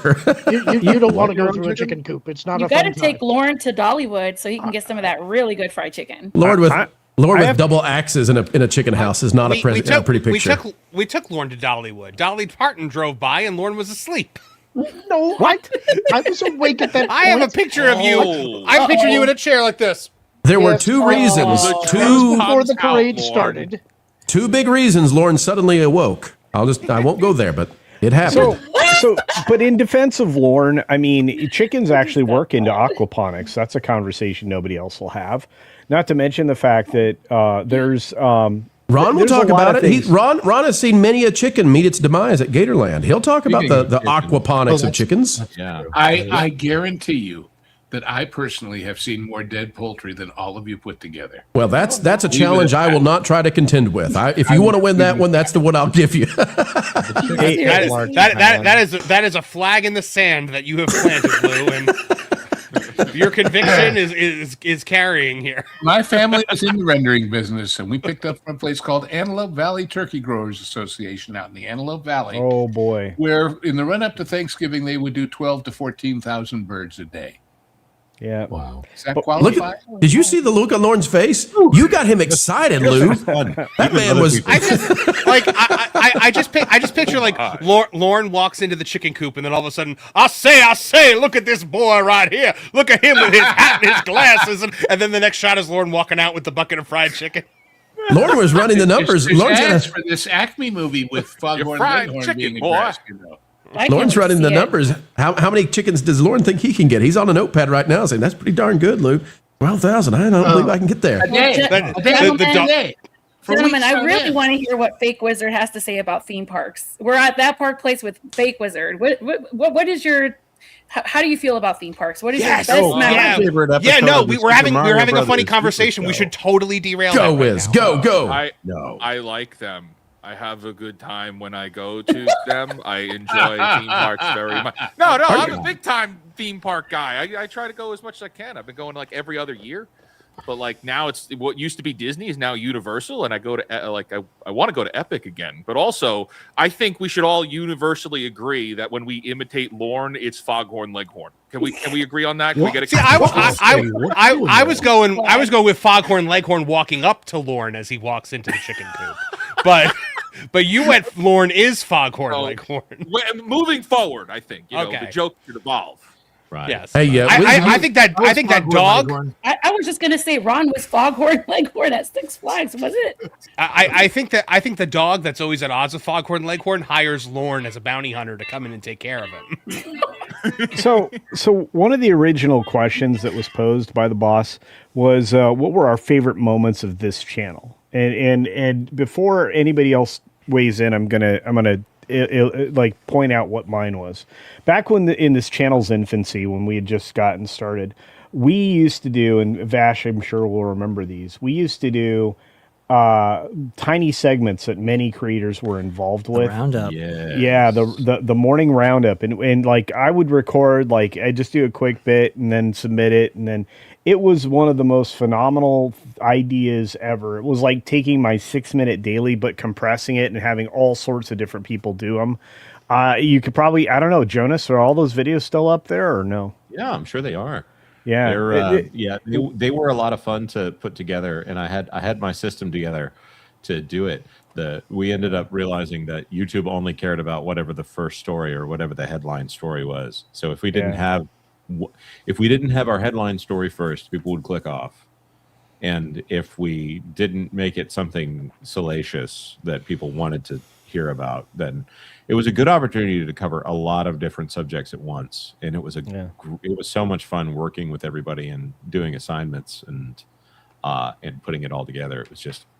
You don't want to go through a chicken coop. It's not You a got fun to take time. Dollywood to Dollywood so he can get some of that really good fried chicken. Lord with double axes in a chicken house is not a pretty picture. We took Lauren to Dollywood. Dolly Parton drove by and Lauren was asleep. No, what? I was awake at that point. I have a picture of you. I have a picture of you in a chair like this. There were two reasons. Before the parade started. Two big reasons Lauren suddenly awoke. I won't go there, but it happened. But in defense of Lauren, I mean, chickens actually work into aquaponics. That's a conversation nobody else will have. Not to mention the fact that there's Ron will talk about it. Ron has seen many a chicken meet its demise at Gatorland. He'll talk about the aquaponics of chickens. Yeah, I guarantee you that I personally have seen more dead poultry than all of you put together. Well, that's a challenge I will not try to contend with. If you want to win that one, that's the one I'll give you. That is a flag in the sand that you have planted, Lou, and your conviction is carrying here. My family was in the rendering business, and we picked up from a place called Antelope Valley Turkey Growers Association out in the Antelope Valley. Oh boy! Where in the run up to Thanksgiving they would do 12 to 14,000 birds a day. Yeah. Wow. Does that qualify? Did you see the look on Lauren's face? You got him excited, Lou. That man was. I just picture like Lauren walks into the chicken coop and then all of a sudden, I say, look at this boy right here. Look at him with his hat and his glasses, and then the next shot is Lauren walking out with the bucket of fried chicken. Lauren was running the numbers. There's Lauren's ads gonna, for this Acme movie with Foghorn fried Leghorn chicken, being in boy. Nebraska, though. Lauren's running the numbers. How many chickens does Lauren think he can get? He's on a notepad right now saying, that's pretty darn good, Luke. 12,000. I don't believe I can get there. A day. Gentlemen, I really want to hear what Fake Wizard has to say about theme parks. We're at that park place with Fake Wizard. What is your? How do you feel about theme parks? What is your best memory? We were having a funny conversation. We should totally derail. Go, that Wiz. right Go. I like them. I have a good time when I go to them. I enjoy theme parks very much. No, I'm a big time theme park guy. I try to go as much as I can. I've been going like every other year. But like now, it's what used to be Disney is now Universal, and I go to I want to go to Epic again. But also, I think we should all universally agree that when we imitate Lorne, it's Foghorn Leghorn. Can we agree on that? Can we get a See, I was going with Foghorn Leghorn walking up to Lorne as he walks into the chicken coop, but you went Lorne is Foghorn Leghorn. Moving forward, I think the joke should evolve. Right. Yes. Hey, I think that dog. I was just gonna say Ron was Foghorn Leghorn at Six Flags, was it? I think the dog that's always at odds with Foghorn Leghorn hires Lorne as a bounty hunter to come in and take care of him. So one of the original questions that was posed by the boss was, what were our favorite moments of this channel? And before anybody else weighs in, I'm gonna point out what mine was. Back when in this channel's infancy, when we had just gotten started, we used to do, and Vash, I'm sure will remember these. We used to do tiny segments that many creators were involved with. Roundup. Yeah, the morning roundup, and like I would record, like I just do a quick bit and then submit it, and then it was one of the most phenomenal ideas ever. It was like taking my 6-minute daily but compressing it and having all sorts of different people do them. You could probably, I don't know, Jonas, are all those videos still up there or no? Yeah, I'm sure they are. Yeah, they were a lot of fun to put together, and I had my system together to do it. We ended up realizing that YouTube only cared about whatever the first story or whatever the headline story was. So if we didn't have our headline story first, people would click off. And if we didn't make it something salacious that people wanted to hear about, then it was a good opportunity to cover a lot of different subjects at once. And it was it was so much fun working with everybody and doing assignments and putting it all together.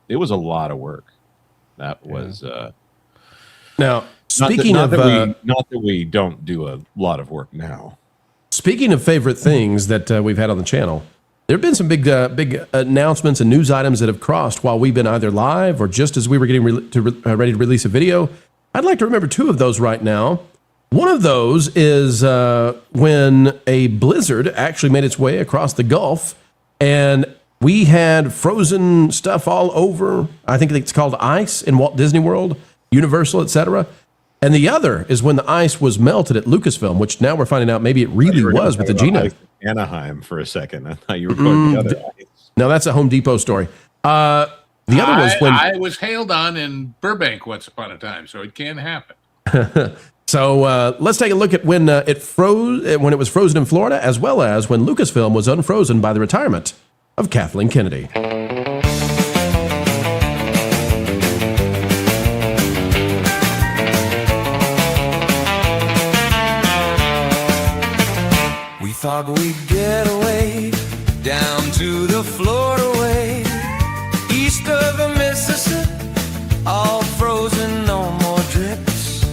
It was a lot of work. That was now speaking not that we don't do a lot of work now. Speaking of favorite things that we've had on the channel, there have been some big announcements and news items that have crossed while we've been either live or just as we were getting ready to release a video. I'd like to remember two of those right now. One of those is when a blizzard actually made its way across the Gulf, and we had frozen stuff all over. I think it's called ice in Walt Disney World, Universal, etc. And the other is when the ice was melted at Lucasfilm, which now we're finding out maybe it really was with the Gina. Anaheim for a second. I thought you were going the other ice. No, that's a Home Depot story. The other was when I was hailed on in Burbank once upon a time, so it can happen. So let's take a look at when it was frozen in Florida, as well as when Lucasfilm was unfrozen by the retirement of Kathleen Kennedy. We thought we'd get away down to the Florida way, east of the Mississippi, all frozen, no more drips.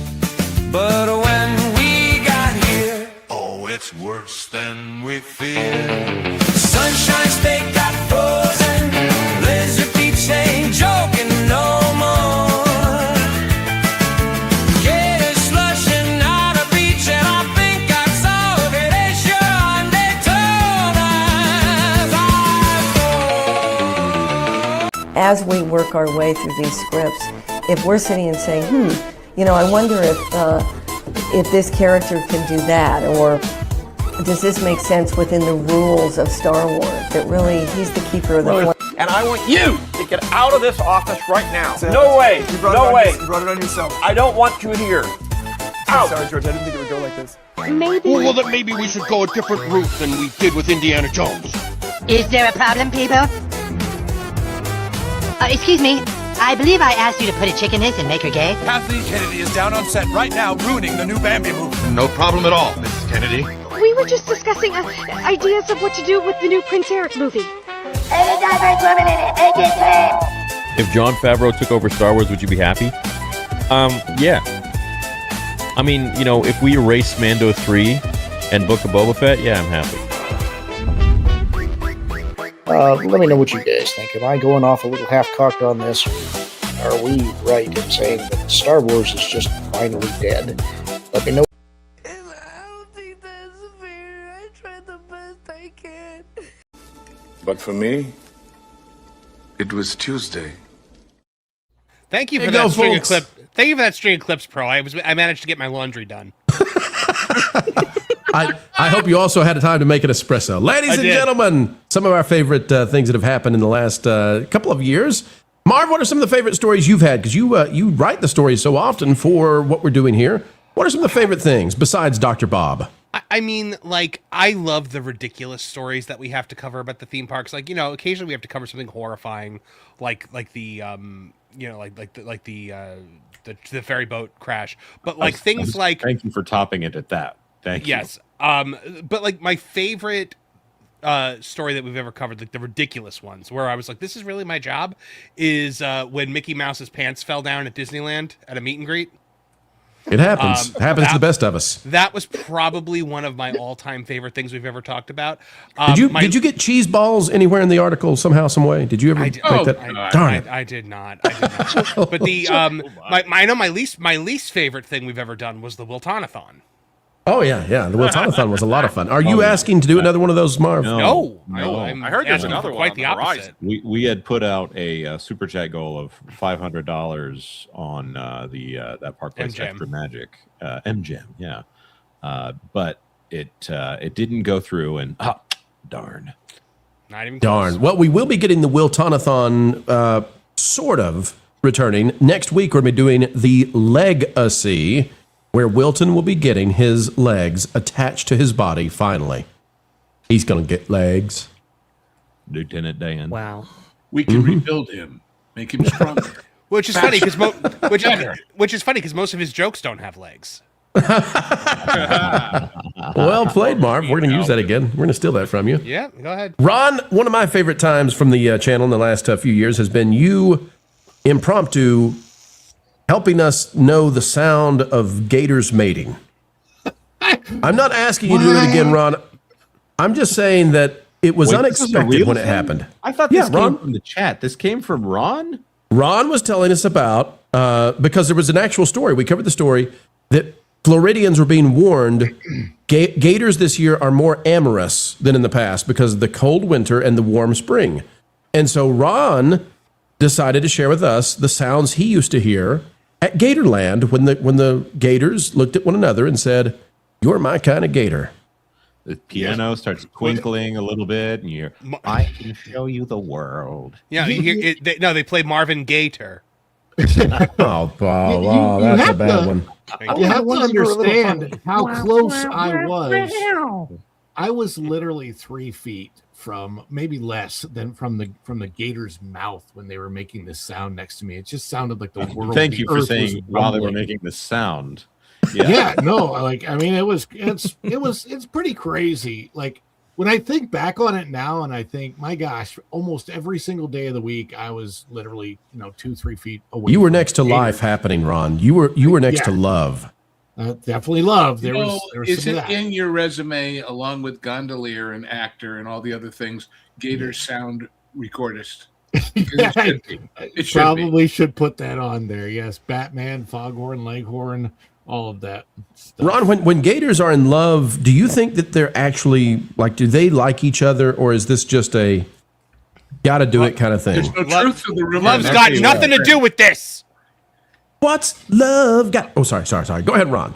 But when we got here, oh, it's worse than we feared. Sunshine State got frozen, Blizzard Beach ain't joking no more. As we work our way through these scripts, if we're sitting and saying, I wonder if this character can do that, or does this make sense within the rules of Star Wars? That really, he's the keeper of the flame. And I want you to get out of this office right now. No way. No way. You brought it on yourself. I don't want you here. Out. Sorry, George. I didn't think it would go like this. Maybe. Well, then maybe we should go a different route than we did with Indiana Jones. Is there a problem, people? Excuse me. I believe I asked you to put a chick in this and make her gay. Kathleen Kennedy is down on set right now, ruining the new Bambi movie. No problem at all, Mrs. Kennedy. We were just discussing ideas of what to do with the new Prince Eric movie. If Jon Favreau took over Star Wars, would you be happy? Yeah. I mean, you know, if we erase Mando 3 and Book of Boba Fett, yeah, I'm happy. Let me know what you guys think. Am I going off a little half-cocked on this? Are we right in saying that Star Wars is just finally dead? Let me know. But for me, it was Tuesday. Thank you There for you that go, string folks. of clip. Thank you for that string of clips, Pro. I managed to get my laundry done. I hope you also had time to make an espresso. Ladies I and did. gentlemen, some of our favorite things that have happened in the last couple of years. Marv, what are some of the favorite stories you've had? Because you write the stories so often for what we're doing here. What are some of the favorite things besides Dr. Bob? I mean, like, I love the ridiculous stories that we have to cover about the theme parks. Like, you know, occasionally we have to cover something horrifying, like the the ferry boat crash. But like things like, thank you for topping it at that. Thank you. yes, but like my favorite story that we've ever covered, like the ridiculous ones, where I was like, this is really my job, is when Mickey Mouse's pants fell down at Disneyland at a meet and greet. It happens. Happens to the best of us. That was probably one of my all-time favorite things we've ever talked about. Did you get cheese balls anywhere in the article somehow, some way? Did you ever make that? Darn it! I did not. But the I know my least favorite thing we've ever done was the Wiltonathon. Oh yeah. The Wiltonathon was a lot of fun. Are you asking to do another one of those, Marv? No. I heard there's another one. Quite the opposite. We had put out a super chat goal of $500 on that Park Place MGM. Extra Magic MGM, yeah. But it didn't go through, and darn. Not even Darn. close. Well, we will be getting the Wiltonathon sort of returning next week. We're going to be doing the Legacy, where Wilton will be getting his legs attached to his body finally. He's going to get legs. Lieutenant Dan. Wow. We can rebuild him, make him stronger. Which is funny because which is funny because most of his jokes don't have legs. Well played, Marv. We're going to use that again. We're going to steal that from you. Yeah, go ahead. Ron, one of my favorite times from the channel in the last few years has been you impromptu helping us know the sound of gators mating. I'm not asking you to do it again, Ron. I'm just saying that it was unexpected when it happened. I thought this came from the chat. This came from Ron? Ron was telling us about, because there was an actual story. We covered the story that Floridians were being warned gators this year are more amorous than in the past because of the cold winter and the warm spring. And so Ron decided to share with us the sounds he used to hear at Gatorland when the gators looked at one another and said, "You're my kind of gator." The piano starts twinkling a little bit, and you're, I can show you the world. Yeah, they play Marvin Gator. Wow, that's a bad one. You have to understand how close I was. I was literally 3 feet from, maybe less than from the gator's mouth when they were making this sound next to me. It just sounded like the world. Thank you for earth saying was while they were rumbling. making the sound. Yeah, no, like, I mean, it's pretty crazy. Like, when I think back on it now, and I think, my gosh, almost every single day of the week, I was literally, 2-3 feet away. You were from next to gators. life happening, Ron. You were next to love. Definitely love. There You know, was is some it of that. in your resume along with gondolier and actor and all the other things? Gator sound recordist. It should Probably should put that on there. Yes, Batman, Foghorn, Leghorn, all of that stuff. Ron, when gators are in love, do you think that they're actually like, do they like each other, or is this just a gotta do it kind of thing? There's no truth to the rumor. Love's got nothing to do with this. What's love got? Oh, sorry. Go ahead, Ron.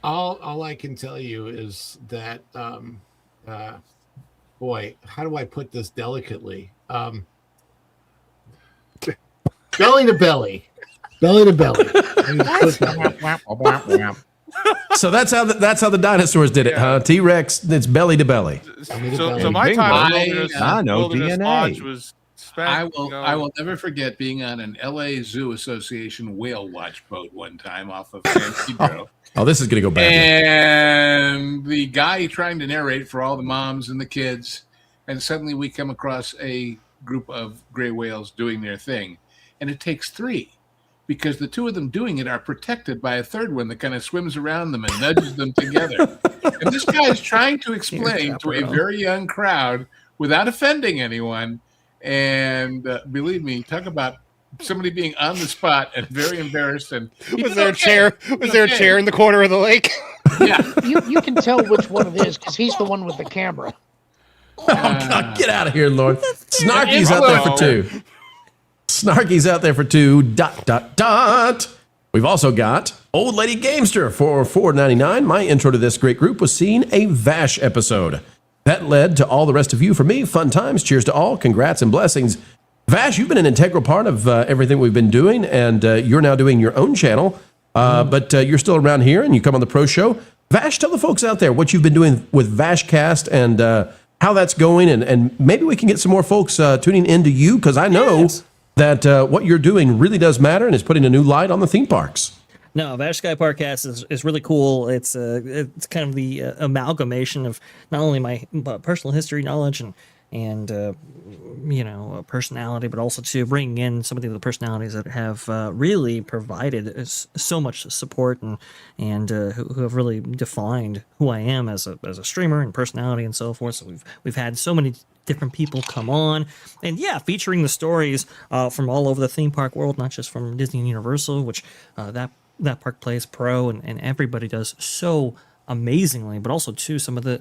All I can tell you is that, boy, how do I put this delicately? Belly to belly. Belly to belly. So that's how the dinosaurs did it, huh? T-Rex, it's belly to belly. So my time at Wilderness I know Wilderness DNA. Lodge was I will never forget being on an LA Zoo Association whale watch boat one time off of San Pedro. Oh, this is going to go badly. And the guy trying to narrate for all the moms and the kids, and suddenly we come across a group of gray whales doing their thing, and it takes three, because the two of them doing it are protected by a third one that kind of swims around them and nudges them together. And this guy is trying to explain to a very young crowd without offending anyone. And believe me, talk about somebody being on the spot and very embarrassed. And was there a chair? Was there a chair in the corner of the lake? Yeah, you can tell which one it is because he's the one with the camera. Oh, God, get out of here, Lord. Snarky's out there for two. Snarky's out there for two. ... We've also got Old Lady Gamester for $4.99. My intro to this great group was seeing a Vash episode. That led to all the rest of you. For me, fun times. Cheers to all. Congrats and blessings. Vash, you've been an integral part of everything we've been doing, and you're now doing your own channel, but you're still around here, and you come on the Pro Show. Vash, tell the folks out there what you've been doing with Vashcast and how that's going, and maybe we can get some more folks tuning into you, because I know that what you're doing really does matter and is putting a new light on the theme parks. No, Vash Sky Parkcast is really cool. It's kind of the amalgamation of not only my personal history knowledge and personality, but also to bring in some of the personalities that have really provided so much support and who have really defined who I am as a streamer and personality and so forth. So we've had so many different people come on, and featuring the stories from all over the theme park world, not just from Disney and Universal, which that park plays pro and everybody does so amazingly, but also too some of the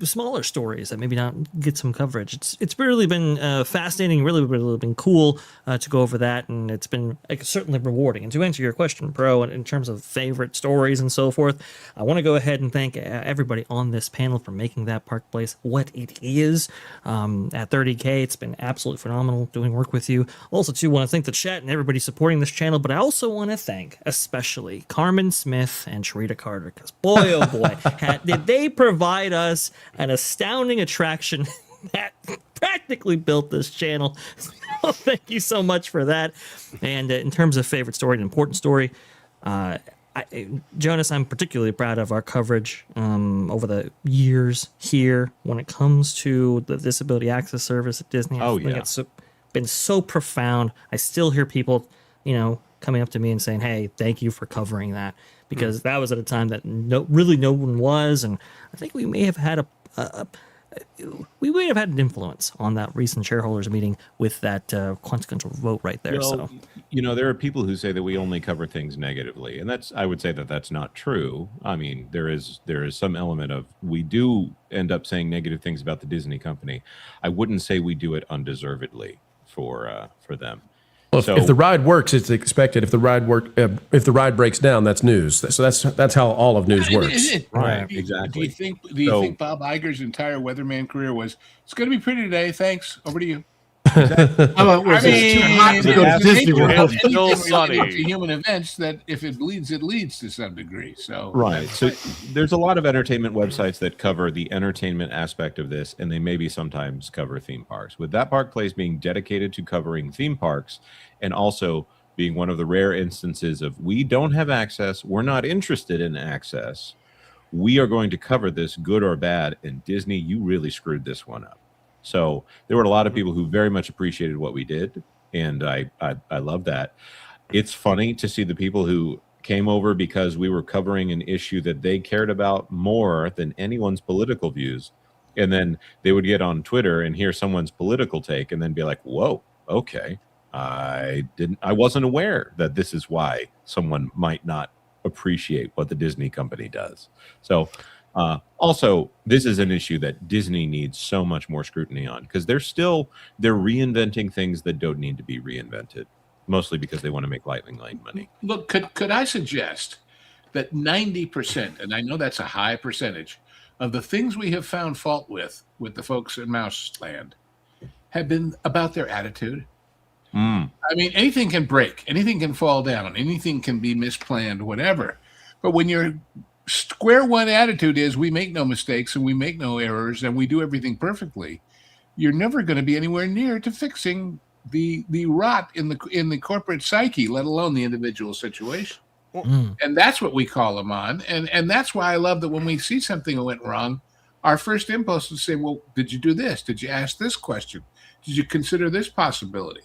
smaller stories that maybe not get some coverage. It's really been fascinating, really been cool to go over that, and it's been certainly rewarding. And to answer your question, Pro, in terms of favorite stories and so forth, I want to go ahead and thank everybody on this panel for making that park place what it is. At 30K, it's been absolutely phenomenal doing work with you. Also, too, want to thank the chat and everybody supporting this channel, but I also want to thank especially Carmen Smith and Sharita Carter, because boy, oh boy, did they provide us an astounding attraction that practically built this channel. So thank you so much for that. And in terms of favorite story and important story, Jonas, I'm particularly proud of our coverage over the years here when it comes to the Disability Access Service at Disney. I think it's been so profound. I still hear people, coming up to me and saying, "Hey, thank you for covering that," because that was at a time that no one was, and I think we may have had we may have had an influence on that recent shareholders meeting with that consequential vote right there. Well, there are people who say that we only cover things negatively, and I would say that that's not true. I mean, there is some element of we do end up saying negative things about the Disney company. I wouldn't say we do it undeservedly for them. Well, if the ride works, it's expected. If the ride breaks down, that's news. So that's how all of news works. Right, exactly. Do you think Bob Iger's entire weatherman career was, "It's going to be pretty today, thanks, over to you"? It's human events that if it bleeds, it leads to some degree. So So there's a lot of entertainment websites that cover the entertainment aspect of this, and they maybe sometimes cover theme parks. With that park place being dedicated to covering theme parks, and also being one of the rare instances of we don't have access, we're not interested in access, we are going to cover this good or bad. And Disney, you really screwed this one up. So there were a lot of people who very much appreciated what we did, and I love that. It's funny to see the people who came over because we were covering an issue that they cared about more than anyone's political views, and then they would get on Twitter and hear someone's political take and then be like, "Whoa, okay, I wasn't aware that this is why someone might not appreciate what the Disney company does." So also, this is an issue that Disney needs so much more scrutiny on, because they're reinventing things that don't need to be reinvented, mostly because they want to make Lightning Lane money. Look, could I suggest that 90%, and I know that's a high percentage, of the things we have found fault with the folks in Mouse Land have been about their attitude. I mean, anything can break, anything can fall down, anything can be misplanned, whatever. But when your square one attitude is we make no mistakes and we make no errors and we do everything perfectly, you're never going to be anywhere near to fixing the rot in the corporate psyche, let alone the individual situation. And that's what we call them on. And that's why I love that when we see something that went wrong, our first impulse is to say, well, did you do this? Did you ask this question? Did you consider this possibility?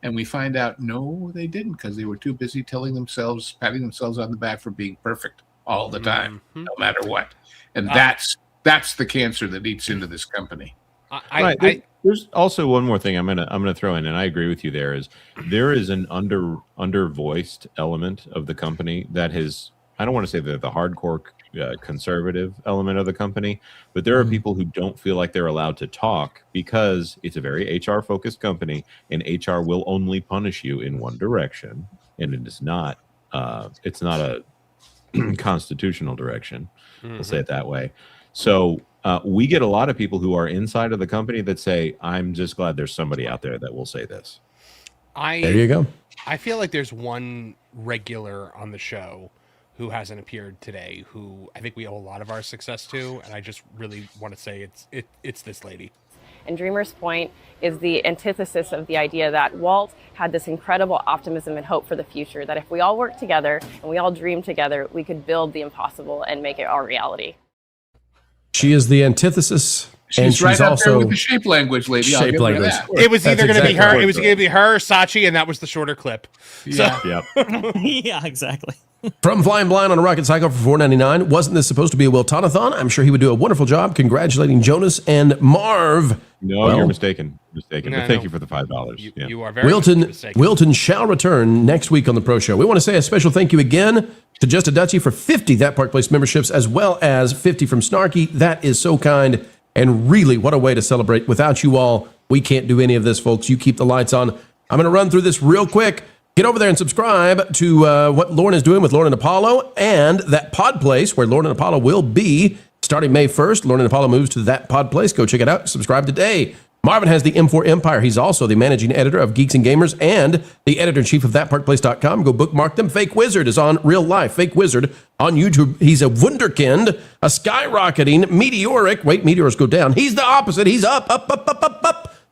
And we find out, no, they didn't, because they were too busy patting themselves on the back for being perfect all the time, no matter what. And that's the cancer that eats into this company. There's also one more thing I'm gonna throw in, and I agree with you. There is an undervoiced element of the company that has, I don't want to say the hardcore conservative element of the company, but there are people who don't feel like they're allowed to talk because it's a very HR focused company, and HR will only punish you in one direction, and it's not a constitutional direction. We'll say it that way. So we get a lot of people who are inside of the company that say, I'm just glad there's somebody out there that will say this. There you go. I feel like there's one regular on the show who hasn't appeared today, who I think we owe a lot of our success to, and I just really want to say it's this lady. And Dreamer's Point is the antithesis of the idea that Walt had this incredible optimism and hope for the future, that if we all work together and we all dream together, we could build the impossible and make it our reality. She is the antithesis. She's right up there with the shape language lady. Shape language. It was either going to be her. It was going to be her or Sachi, and that was the shorter clip. Yeah. Yeah, exactly. From Flying Blind on a Rocket Cycle for $4.99. Wasn't this supposed to be a Wiltonathon? I'm sure he would do a wonderful job. Congratulating Jonas and Marv. No, you're mistaken. But thank you for the $5. You are very mistaken. Wilton shall return next week on the Pro Show. We want to say a special thank you again to Just a Dutchie for 50 That Park Place memberships, as well as 50 from Snarky. That is so kind. And really, what a way to celebrate. Without you all, we can't do any of this, folks. You keep the lights on. I'm going to run through this real quick. Get over there and subscribe to what Lauren is doing with Lauren and Apollo and that pod place where Lauren and Apollo will be starting May 1st. Lauren and Apollo moves to that pod place. Go check it out. Subscribe today. Marvin has the M4 Empire. He's also the managing editor of Geeks and Gamers and the editor-in-chief of thatparkplace.com. Go bookmark them. Fake Wizard is on Real Life. Fake Wizard on YouTube. He's a wunderkind, a skyrocketing, meteoric. Wait, meteors go down. He's the opposite. He's up,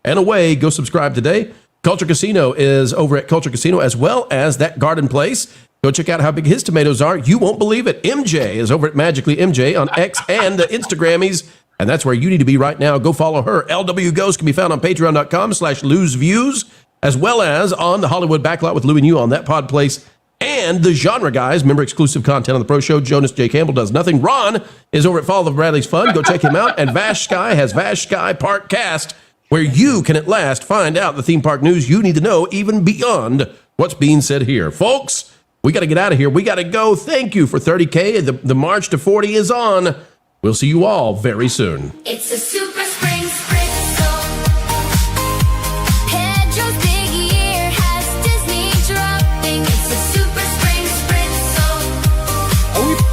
and away. Go subscribe today. Culture Casino is over at Culture Casino, as well as that garden place. Go check out how big his tomatoes are. You won't believe it. MJ is over at Magically MJ on X and Instagrammies. And that's where you need to be right now. Go follow her. LW Ghost can be found on patreon.com/loseviews, as well as on the Hollywood Backlot with Lou and you on that pod place. And the Genre Guys, member exclusive content on the Pro Show. Jonas J. Campbell does nothing. Ron is over at Fall of Bradley's Fun. Go check him out. And Vash Sky has Vash Sky Park Cast, where you can at last find out the theme park news you need to know, even beyond what's being said here. Folks, we got to get out of here. We got to go. Thank you for 30K. The march to 40 is on. We'll see you all very soon. It's a super spring spritzel. Pedro's big year has Disney dropping. It's a super spring spritzel.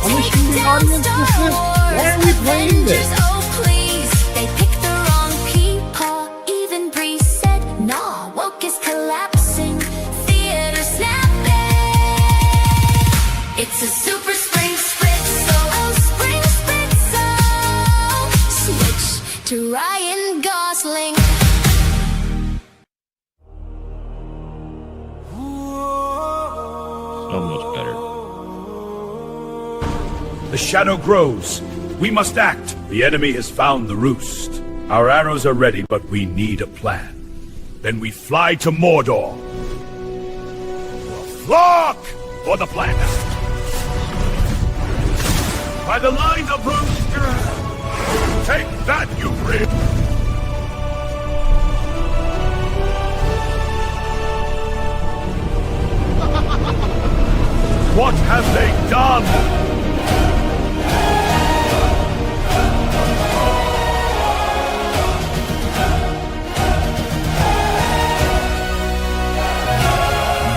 Are we shooting the audience with this? Why are we playing this? Oh, please. They picked the wrong people. Even Bree said, nah, woke is collapsing. Theater snapping. It's a super spring spritzel. Oh, spring spritzel. Switch to Ryan Gosling. Almost better. The shadow grows. We must act. The enemy has found the roost. Our arrows are ready, but we need a plan. Then we fly to Mordor. Flock for the plan. By the lines of roost. Take that, you brave. What have they done?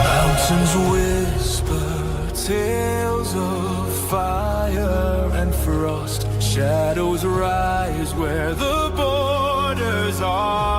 Mountains whisper tales of fire and frost. Shadows rise where the borders are.